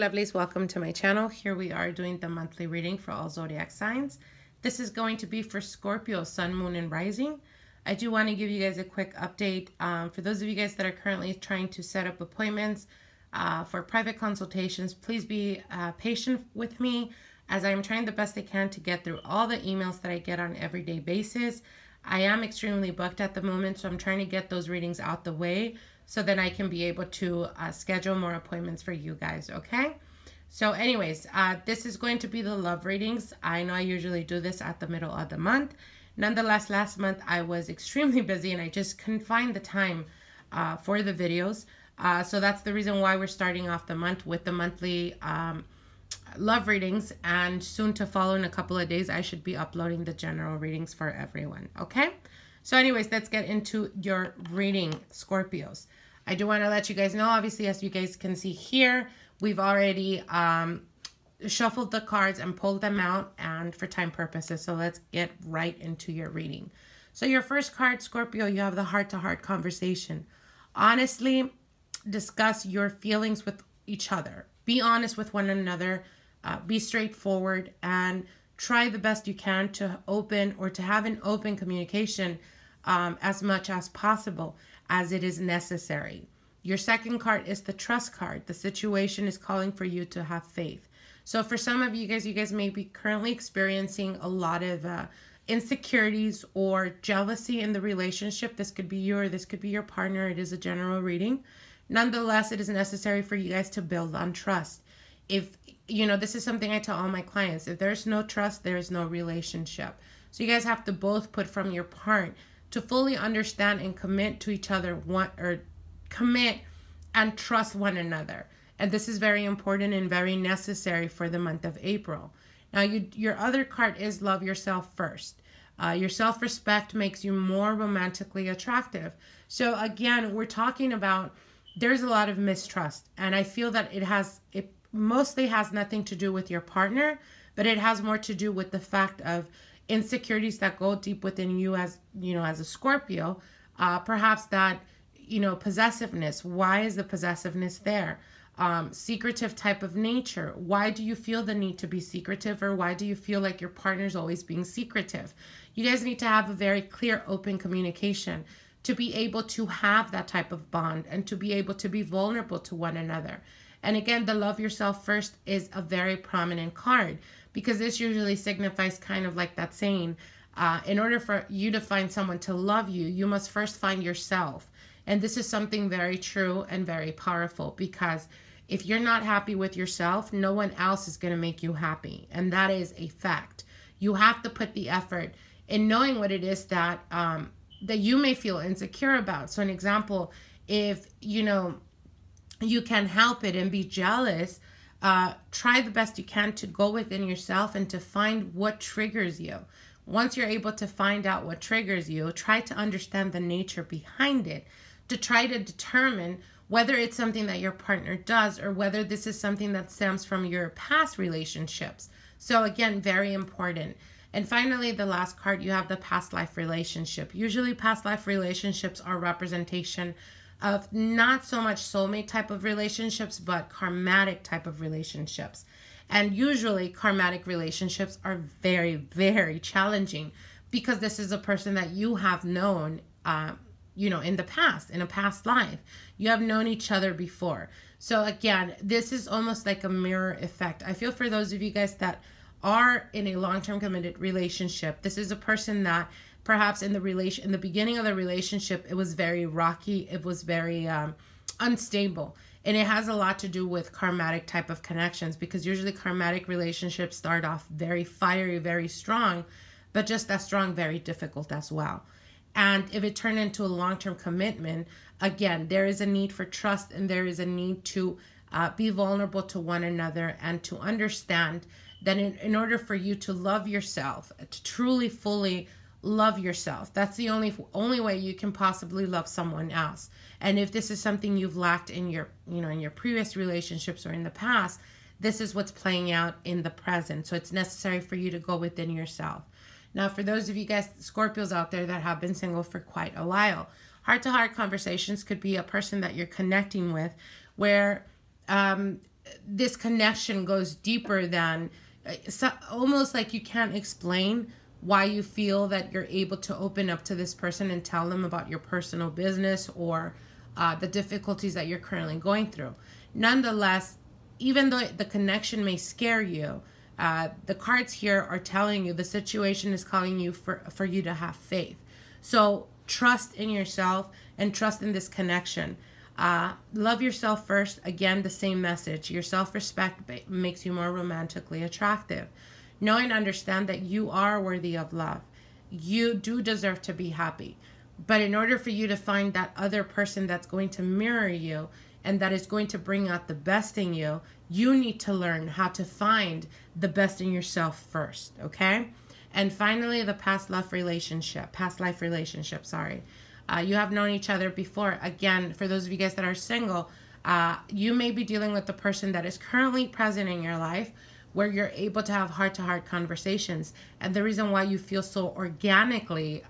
lovelies, welcome to my channel. Here we are doing the monthly reading for all zodiac signs. This is going to be for Scorpio, Sun, Moon, and Rising. I do want to give you guys a quick update. For those of you guys that are currently trying to set up appointments for private consultations, please be patient with me as I am trying the best I can to get through all the emails that I get on an everyday basis. I am extremely booked at the moment, so I'm trying to get those readings out the way so then I can be able to schedule more appointments for you guys, okay? So anyways, this is going to be the love readings. I know I usually do this at the middle of the month. Nonetheless, last month I was extremely busy and I just couldn't find the time for the videos. So that's the reason why we're starting off the month with the monthly love readings, and soon to follow in a couple of days I should be uploading the general readings for everyone, okay? So anyways, let's get into your reading, Scorpios. I do want to let you guys know, obviously, as you guys can see here, we've already shuffled the cards and pulled them out and for time purposes. So let's get right into your reading. So your first card, Scorpio, you have the heart-to-heart conversation. Honestly, discuss your feelings with each other. Be honest with one another. Be straightforward and try the best you can to open or to have an open communication as much as possible as it is necessary. Your second card is the trust card. The situation is calling for you to have faith. So for some of you guys may be currently experiencing a lot of insecurities or jealousy in the relationship. This could be you or this could be your partner. It is a general reading. Nonetheless, it is necessary for you guys to build on trust. If, you know, this is something I tell all my clients. If there's no trust, there is no relationship. So you guys have to both put from your part to fully understand and commit to each other, commit and trust one another. And this is very important and very necessary for the month of April. Now, your other card is love yourself first. Your self-respect makes you more romantically attractive. So again, we're talking about there's a lot of mistrust, and I feel that it mostly has nothing to do with your partner, but it has more to do with the fact of insecurities that go deep within you as, you know, as a Scorpio. Perhaps that, you know, possessiveness. Why is the possessiveness there? Secretive type of nature. Why do you feel the need to be secretive, or why do you feel like your partner's always being secretive? You guys need to have a very clear, open communication to be able to have that type of bond and to be able to be vulnerable to one another. And again, the love yourself first is a very prominent card, because this usually signifies kind of like that saying, in order for you to find someone to love you, you must first find yourself. And this is something very true and very powerful, because if you're not happy with yourself, no one else is going to make you happy. And that is a fact. You have to put the effort in knowing what it is that that you may feel insecure about. So an example, if, you know, you can help it and be jealous, try the best you can to go within yourself and to find what triggers you. Once you're able to find out what triggers you, try to understand the nature behind it, to try to determine whether it's something that your partner does or whether this is something that stems from your past relationships. So again, very important. And finally, the last card, you have the past life relationship. Usually past life relationships are representation of not so much soulmate type of relationships, but karmatic type of relationships. And usually karmatic relationships are very, very challenging, because this is a person that you have known, you know, in the past, in a past life. You have known each other before. So again, this is almost like a mirror effect. I feel for those of you guys that are in a long-term committed relationship, this is a person that perhaps in the beginning of the relationship, it was very rocky, it was very unstable. And it has a lot to do with karmatic type of connections, because usually karmatic relationships start off very fiery, very strong, but just as strong, very difficult as well. And if it turned into a long-term commitment, again, there is a need for trust, and there is a need to be vulnerable to one another and to understand that in order for you to love yourself, to truly, fully love yourself, that's the only way you can possibly love someone else. And if this is something you've lacked in your, you know, in your previous relationships or in the past, this is what's playing out in the present. So it's necessary for you to go within yourself. Now, for those of you guys, Scorpios out there that have been single for quite a while, heart-to-heart conversations could be a person that you're connecting with where this connection goes deeper than, almost like you can't explain why you feel that you're able to open up to this person and tell them about your personal business or the difficulties that you're currently going through. Nonetheless, even though the connection may scare you, the cards here are telling you the situation is calling you for you to have faith. So trust in yourself and trust in this connection. Love yourself first. Again, the same message. Your self-respect makes you more romantically attractive. Know and understand that you are worthy of love. You do deserve to be happy. But in order for you to find that other person that's going to mirror you and that is going to bring out the best in you, you need to learn how to find the best in yourself first, okay? And finally, the past life relationship, sorry. You have known each other before. Again, for those of you guys that are single, you may be dealing with the person that is currently present in your life, where you're able to have heart-to-heart conversations. And the reason why you feel so organically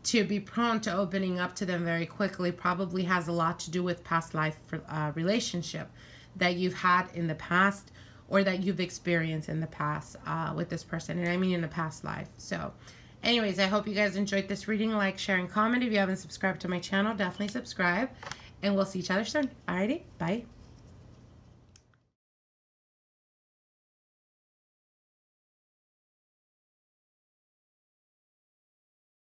to be prone to opening up to them very quickly probably has a lot to do with past life relationship that you've had in the past or that you've experienced in the past with this person. And I mean in the past life. So anyways, I hope you guys enjoyed this reading. Like, share, and comment. If you haven't subscribed to my channel, definitely subscribe. And we'll see each other soon. Alrighty, bye.